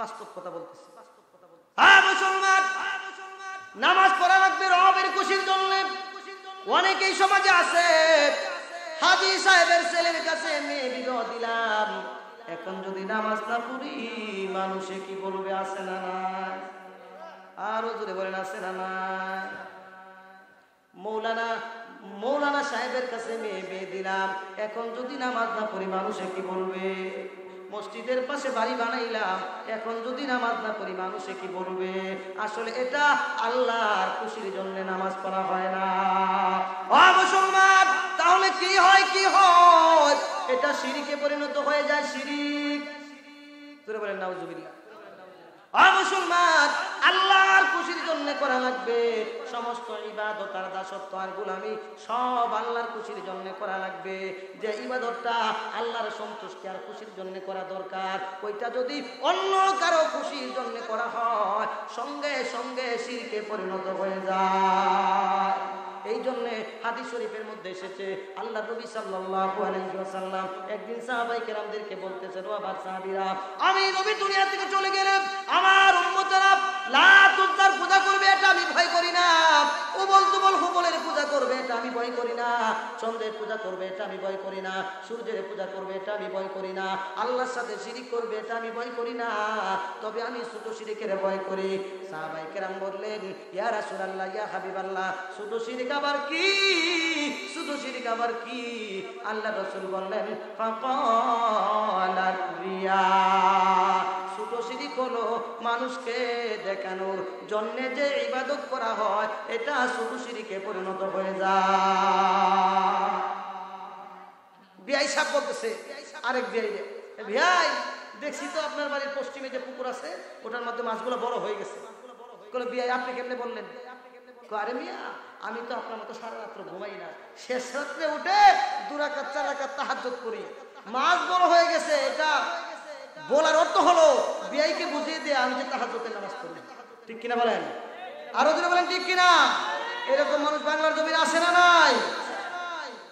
বাস্তব কথা বলতেছি। হ্যাঁ মুসলমান, নামাজ পড়া লাগবে রবের খুশির জন্য। অনেকেই সমাজে আছে, হাজী সাহেবের ছেলের কাছে মেয়ে বিবাহ দিলাম, এখন যদি নামাজ না পড়ি মানুষে কি বলবে? আছে না নাই? আরো জোরে বলেন আছে না নাই? মৌলানা সাহেবের কাছে মেয়ে বিয়ে দিলাম, এখন যদি নামাজ না পড়ি মানুষে কি বলবে? মসজিদের পাশে বাড়ি বানাইলাম, এখন যদি নামাজ না পড়ি মানুষে কি বলবে? আসলে এটা আল্লাহর খুশির জন্য নামাজ পড়া হয় না। ও মুসলমান, তাহলে কি হয়? কি হয়? এটা শিরিকে পরিণত হয়ে যায়। শিরিক, জোরে বলেন নাউজুবিল্লাহ। ও মুসলমান, আল্লাহর খুশির জন্য করা লাগবে সমস্ত ইবাদত আর দাসত্ব আর গোলামি, সব আল্লাহর খুশির জন্য করা লাগবে। যে ইবাদতটা আল্লাহর সন্তুষ্টি আর খুশির জন্য করা দরকার, ওইটা যদি অন্য কারো খুশির জন্য করা হয় সঙ্গে সঙ্গে শিরকে পরিণত হয়ে যায়। এই জন্য হাদিস শরীফের মধ্যে এসেছে, আল্লাহ নবী সাল্লাল্লাহু আলাইহি ওয়াসাল্লাম একদিন সাহাবায়ে কেরামদেরকে বলতেছেন, ও আমার সাহাবীরা, আমি নবী দুনিয়া থেকে চলে গেলে আমার উম্মতেরা লাত উজ্জার পূজা করবে, এটা আমি ভয় করি না। হুবলের পূজা করবে, এটা আমি ভয় করি না। চন্দ্রের পূজা করবে, এটা আমি ভয় করি না। সূর্যের পূজা করবে, এটা আমি ভয় করি না। আল্লাহর সাথে শিরিক করবে, এটা আমি ভয় করি না। তবে আমি ছোট শিরিকের ভয় করি। সাহাবায়ে কেরাম বললেন, ইয়া রাসূলুল্লাহ, ইয়া হাবিবাল্লাহ, ছোট শিরিক আবার কি? ছোট শিরিক আবার কি? আল্লাহ রাসূল বললেন, ফাকালা রিয়া, ছোট শিরিক হলো মানুষকে দেখানোর জন্য যে ইবাদত করা হয়, এটা ছোট শিরিকে পরিণত হয়ে যায়। বিআই সাহেব বলতেছে আরেক বিআই, ভাই দেখছি তো আপনার বাড়ির পশ্চিমে যে পুকুর আছে ওটার মধ্যে মাছগুলো বড় হয়ে গেছে। বলে বিআই আপনি কেমনে বললেন? আরে মিয়া, আমি তো আপনার মতো সারা রাত্র ঘুমাই না, শেষ রাত্রে উঠে 2 রাকাত 4 রাকাত তাহাজ্জুদ করি, মাছ বড় হয়ে গেছে। এটা বলার অর্থ হলো বিআইকে বুঝিয়ে দিয়ে আমি যে তাহাজ্জুদের নামাজ পড়ি। ঠিক কিনা বলেন? আরো জোরে বলেন ঠিক কিনা? এরকম মানুষ বাংলার জমিনে আসে না নাই?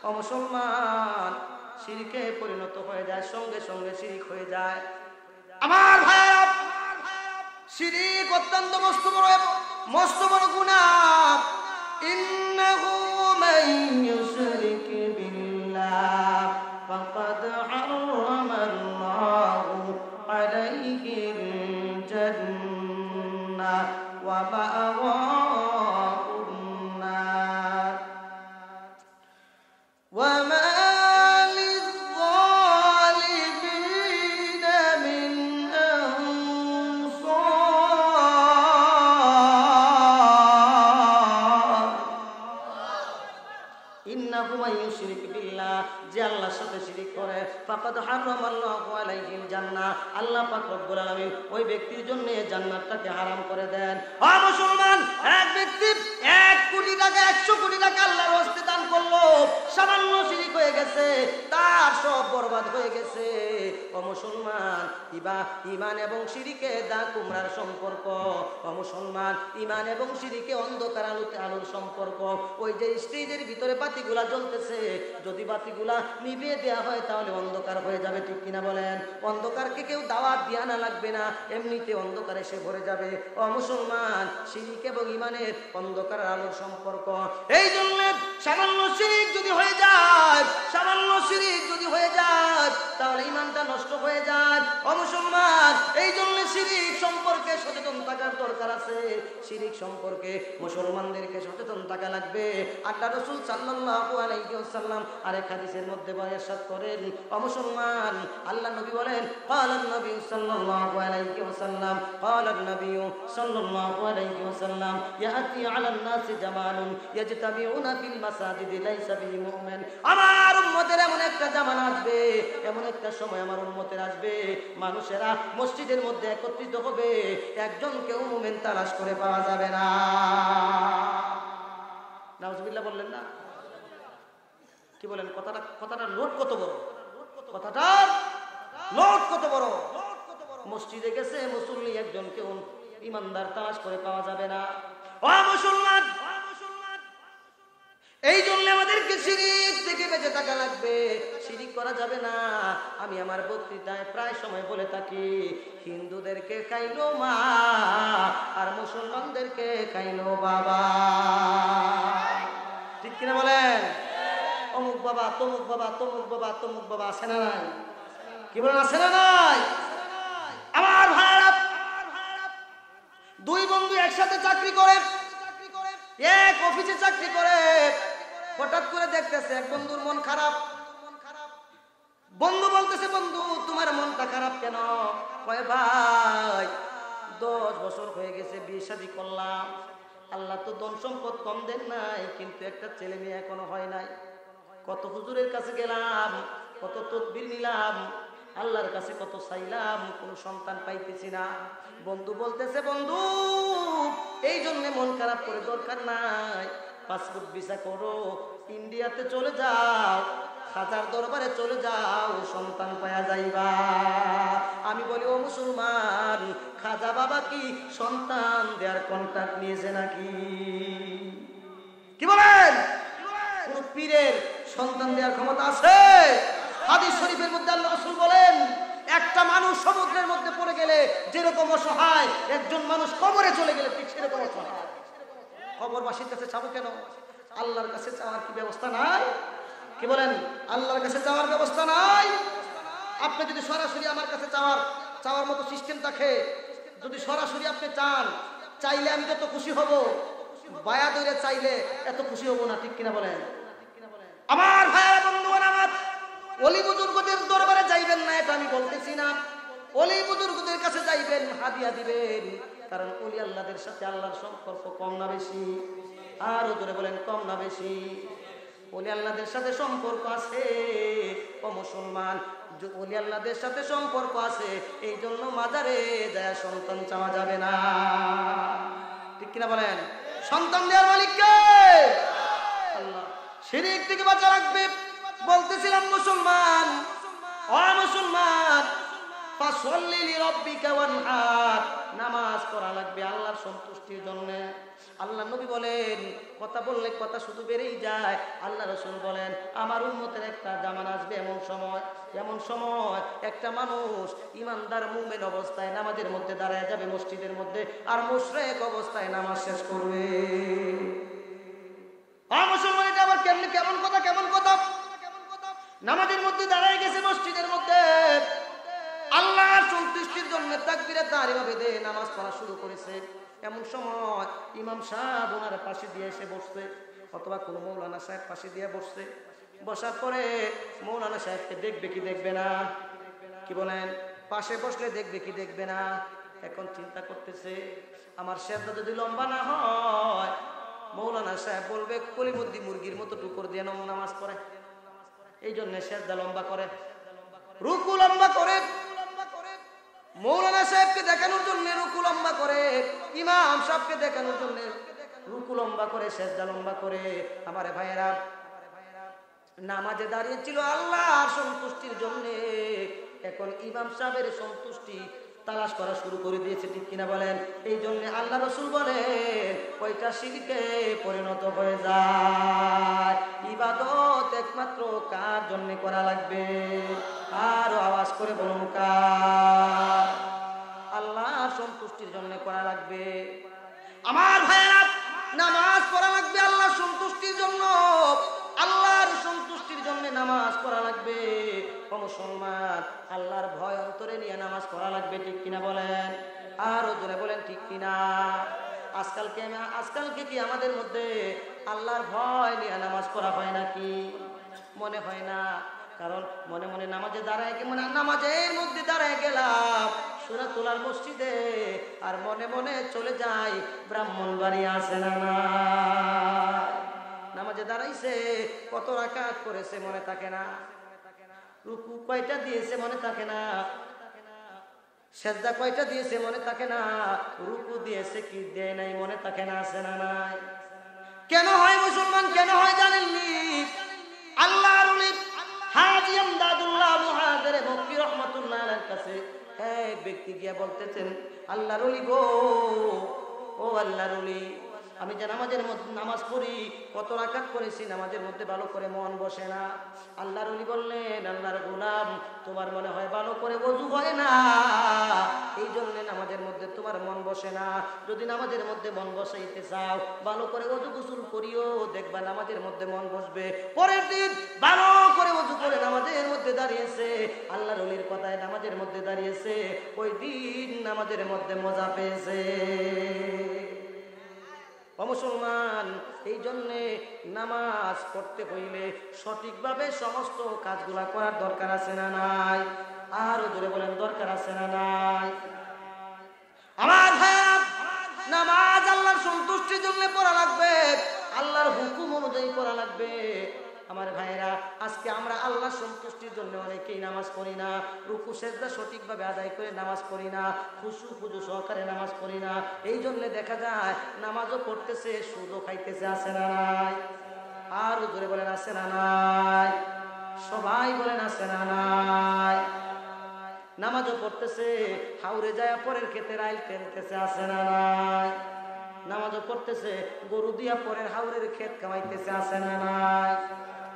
ও মুসলমান, শিরকে পরিণত হয়ে যায়, সঙ্গে সঙ্গে শিরিক হয়ে যায়। আমার ভাইরা, শিরিক অত্যন্ত মস্ত বড় গুনাহ। ইন্নাহু মান ইউশরিক বিল্লাহ ফাকাদ হারামাল্লাহু আলাইহিল জান্নাহ ওয়া মা'ওয়াহুন নার ওয়া মা যে আল্লাহর সাথে শিরিক করে, ফাকাদ হারামাল্লাহু আলাইহিল জান্নাহ, আল্লাহ পাক রব্বুল আলামিন ওই ব্যক্তির জন্য জান্নাতটাকে হারাম করে দেন। ও মুসলমান, এক ব্যক্তি 1 কোটি টাকা 100 কোটি টাকা আল্লাহর রাস্তায় দান করলো, সামান্য শিরিক হয়ে গেছে, তার সব বরবাদ হয়ে গেছে। ও মুসলমান, ঈমান এবং শিরিকে দা কুমড়ার সম্পর্ক। ও মুসলমান, ঈমান এবং শিরিকে অন্ধকার আলোর সম্পর্ক। ওই যে স্টেজের ভিতরে বাতিগুলা জ্বলতেছে, যদি বাতিগুলা নিভিয়ে দেওয়া হয় তাহলে অন্ধকার হয়ে যাবে। ঠিক কিনা বলেন? অন্ধকারকে কেউ দাওয়াত দিয়া না লাগবে না, এমনিতে অন্ধকার এসে ভরে যাবে। ও মুসলমান, শিরিক এবং ঈমানের অন্ধকার আলোর সম্পর্ক। এই জন্য সামান্য শিরিক যদি হয়ে যায়, সামান্য শিরিক যদি হয়ে যায় তাহলে ঈমানটা নষ্ট হয়ে যায়। ও মুসলমান, এই জন্য শিরিক সম্পর্কে সচেতন থাকার দরকার আছে। শিরিক সম্পর্কে মুসলমানদেরকে সচেতন থাকা লাগবে। আল্লাহ রাসূল সাল্লাল্লাহু আলাইহি ওয়াসাল্লাম আরেক হাদিসের মধ্যে ইরশাদ করেন, ও মুসলমান, আল্লাহ নবী বলেন, ক্বালান নবী সাল্লাল্লাহু আলাইহি ওয়াসাল্লাম, ক্বালান নবী সাল্লাল্লাহু আলাইহি ওয়াসাল্লাম, ইয়াতি আলান নাসি জামানুন ইয়াজতামিউনা ফিল মাসাজিদি লাইসা বিহি মুমিন। আমার উম্মতের এমন একটা জামানা আসবে, এমন একটা সময় আমার উম্মতের আসবে, মানুষেরা মসজিদের মধ্যে একত্রিত হবে, একজন কেউ মুমিন তালাশ করে পাওয়া যাবে না। নাউজুবিল্লাহ বললেন না? কি বলেন? কথাটা লোড কত বড়, কথাটা লোড কত বড়। মসজিদে গেছে মুসল্লি, একজন কেউ ইমানদার তালাশ করে পাওয়া যাবে না। ও মুসলমান, এই জন্য আমাদেরকে শিরিক থেকে বেঁচে থাকা লাগবে, শিরিক করা যাবে না। আমি আমার বক্তৃতায় প্রায় সময় বলে থাকি, হিন্দুদেরকে খাইলো মা আর মুসলমানদেরকে খাইলো বাবা। ঠিক কিনা বলেন? অমুক বাবা, তমুক বাবা, তমুক বাবা, তমুক বাবা, আছে না নাই? কি বলেন, আছে না নাই? আমার ভাইরা, দুই বন্ধু একসাথে চাকরি করে, এক অফিসে চাকরি করে। হঠাৎ করে দেখতেছে এক বন্ধুর মন খারাপ। বন্ধু বলতেছে, বন্ধু তোমার মনটা খারাপ কেন? কয় ভাই 10 বছর হয়ে গেছে বিয়ে শাদী করলাম, আল্লাহ তো ধন সম্পদ কম দেন নাই, কিন্তু একটা ছেলে মেয়ে এখনো হয় নাই। কত হুজুরের কাছে গেলাম, কত তদবির নিলাম, আল্লাহর কাছে কত চাইলাম, কোনো সন্তান পাইতেছি না। বন্ধু বলতেছে, বন্ধু এই জন্য মন খারাপ করে দরকার নাই, পাসপোর্ট ভিসা করো, ইন্ডিয়াতে চলে যাও, খাজার দরবারে চলে যাও, সন্তান পাওয়া যাইবা। আমি বলি, ও মুসলমান, খাজা বাবা কি সন্তান দেওয়ার কন্ট্রাক্ট নিয়েছে নাকি? কি বলেন? কোন পীরের সন্তান দেওয়ার ক্ষমতা আছে? হাদিস শরীফের মধ্যে আল্লাহ রাসূল বলেন, একটা মানুষ সমুদ্রের মধ্যে পড়ে গেলে যেরকম অসহায়, একজন মানুষ কবরে চলে গেলে ঠিক সেরকম অসহায়। কবরবাসীর কাছে চাবো কেন? আল্লাহর কাছে চাওয়ার কি ব্যবস্থা নাই? কি বলেন? আল্লাহর কাছে চাওয়ার ব্যবস্থা নাই? আপনি যদি সরাসরি আমার কাছে চাওয়ার মতো সিস্টেম থাকে, যদি সরাসরি আপনি চান, চাইলে আমি যত খুশি হব, বায়া দইরে চাইলে এত খুশি হব না। ঠিক কিনা বলেন? আমার ভাইরা, বন্ধুগণ আমার, ওলি বুজুর্গদের দরবারে যাইবেন না এটা আমি বলতেছি না। ওলি বুজুর্গদের কাছে যাইবেন, হাদিয়া দিবেন, কারণ ওলি আল্লাহদের সাথে আল্লাহর সম্পর্ক কম না বেশি? আর জোরে বলেন, কম না বেশি? ওলি আল্লাহদের সাথে সম্পর্ক আছে। ও মুসলমান, ওলি আল্লাহদের সাথে সম্পর্ক আছে, এই জন্য মাজারে যায় সন্তান চাওয়া যাবে না। ঠিক কিনা বলেন? সন্তান দেওয়ার মালিক কে? আল্লাহ। শিরিক থেকে বাঁচা রাখবে। বলতেছিলাম মুসলমান, ও মুসলমান, ফাসল্লি লিরাব্বিকা ওয়ানহার, নামাজ পড়া লাগবে আল্লাহর সন্তুষ্টির জন্য। আল্লাহ নবী বলেন, কথা বললে কথা শুধু বেড়েই যায়। আল্লাহ রাসূল বলেন, আমার উম্মতের একটা জামানা আসবে, এমন সময় একটা মানুষ ইমানদার মুমিন অবস্থায় নামাজের মধ্যে দাঁড়ায় যাবে মসজিদের মধ্যে, আর মুশরিক অবস্থায় নামাজ শেষ করবে। মুসলমান, এটা আবার কেমন কথা? নামাজের মধ্যে দাঁড়ায় গেছে মসজিদের মধ্যে, আল্লাহর সন্তুষ্টির জন্য তাকবীরে তাহরিমা বেঁধে নামাজ পড়া শুরু করেছে। এমন সময় ইমাম সাহেব ওনার পাশে দিয়ে এসে বসছে, অথবা কোনো মৌলানা সাহেব পাশে দিয়ে বসছে। বসার পরে মৌলানা সাহেবকে দেখবে কি দেখবে না? কি বলেন? পাশে বসলে দেখবে কি দেখবে না? এখন চিন্তা করতেছে, আমার সেজদা যদি লম্বা না হয়, মৌলানা সাহেব বলবে কলিমুদ্দি মুরগির মতো টুকর দিয়ে নামাজ পড়ে। এই জন্য সেজদা লম্বা করে, রুকু লম্বা করে, মৌলানা সাহেবকে দেখানোর জন্য রুকু লম্বা করে, ইমাম সাহেবকে দেখানোর জন্য রুকু লম্বা করে, সেজদা লম্বা করে। আমার ভাইয়েরা, নামাজে দাঁড়িয়েছিল আল্লাহর সন্তুষ্টির জন্য, এখন ইমাম সাহেবের সন্তুষ্টি তালাশ করা শুরু করে দিয়েছে। ঠিক কিনা বলেন? এই জন্য আল্লাহ রাসূল বলেন, ওইটা শিরকে পরিণত হয়ে যায়। ইবাদত একমাত্র কার জন্য করা লাগবে? আরো আওয়াজ করে বলুন, কার? আল্লাহর সন্তুষ্টির জন্য করা লাগবে। আমার ভাইয়েরা, নামাজ পড়া লাগবে আল্লাহর সন্তুষ্টির জন্য, আল্লাহর সন্তুষ্টির জন্য নামাজ পড়া লাগবে। ও মুসলমান, আল্লাহর ভয় অন্তরে নিয়ে নামাজ পড়া লাগবে। ঠিক কিনা বলেন? আরো জোরে বলেন, ঠিক কিনা? আজকালকে কি আমাদের মধ্যে আল্লাহর ভয় নিয়ে নামাজ পড়া হয় নাকি? মনে হয় না। কারণ মনে মনে নামাজের মধ্যে দাঁড়ায় গেলাম সূরাতুল মসজিদে, আর মনে মনে চলে যাই ব্রাহ্মণবাড়ি। আছে না? নামাজে দাঁড়াইছে, কত রাকাত করেছে মনে থাকে না, রুকু কয়টা দিয়েছে মনে থাকে না, সেজদা কয়টা দিয়েছে মনে থাকে না, রুকু দিয়েছে কি দেয় নাই মনে থাকে না। আছে না নাই? কেন হয় মুসলমান, কেন হয় জানেননি? আল্লাহর ওলি হাজী আমদাদুল্লাহ মুহাজির মক্কি রাহমাতুল্লাহ আলাইহির কাছে এক ব্যক্তি গিয়া বলতেছেন, আল্লাহর ওলি গো, ও আল্লাহর ওলি, আমি যে নামাজের মধ্যে নামাজ পড়ি, কত রাকাত করেছি, নামাজের মধ্যে ভালো করে মন বসে না। আল্লাহর ওলি বললেন, আল্লাহর গোলাম, তোমার মনে হয় ভালো করে ওযু হয় না, এই জন্য নামাজের মধ্যে তোমার মন বসে না। যদি নামাজের মধ্যে মন বসাইতে চাও, ভালো করে ওযু গোসল করিও, দেখবা নামাজের মধ্যে মন বসবে। পরের দিন ভালো করে ওযু করে নামাজের মধ্যে দাঁড়িয়েছে, আল্লাহর ওলির কথায় নামাজের মধ্যে দাঁড়িয়েছে, ওই দিন নামাজের মধ্যে মজা পেয়েছে। ও মুসলমান, এই জন্যে নামাজ পড়তে হইলে সঠিকভাবে সমস্ত কাজগুলা করার দরকার আছে না নাই? আরো জোরে বলেন, দরকার আছে না নাই? আমার ভাইরা, নামাজ আল্লাহর সন্তুষ্টির জন্য পড়া লাগবে, আল্লাহর হুকুম অনুযায়ী পড়া লাগবে। আমার ভাইরা, আজকে আমরা আল্লাহর সন্তুষ্টির জন্য অনেকেই নামাজ পড়ি না, রুকু সেজদা সঠিকভাবে আদায় করে নামাজ পড়ি না, খুশু খুজু সহকারে নামাজ পড়ি না। এই জন্য দেখা যায় নামাজও পড়তেছে, সুদও খাইতেছে, আছে না নাই? আর জোরে বলেন, আছে না নাই? সবাই বলেন, আছে না নাই? নামাজও পড়তেছে, হাওরে যায় পরের ক্ষেতে রাইল টেনতেছে, আছে না নাই? নামাজও পড়তেছে, গরু দিয়া পরের হাওরের ক্ষেত কামাইতেছে, আছে না নাই?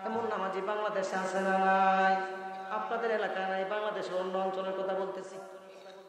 এমন নামাজি বাংলাদেশে আছে না নাই?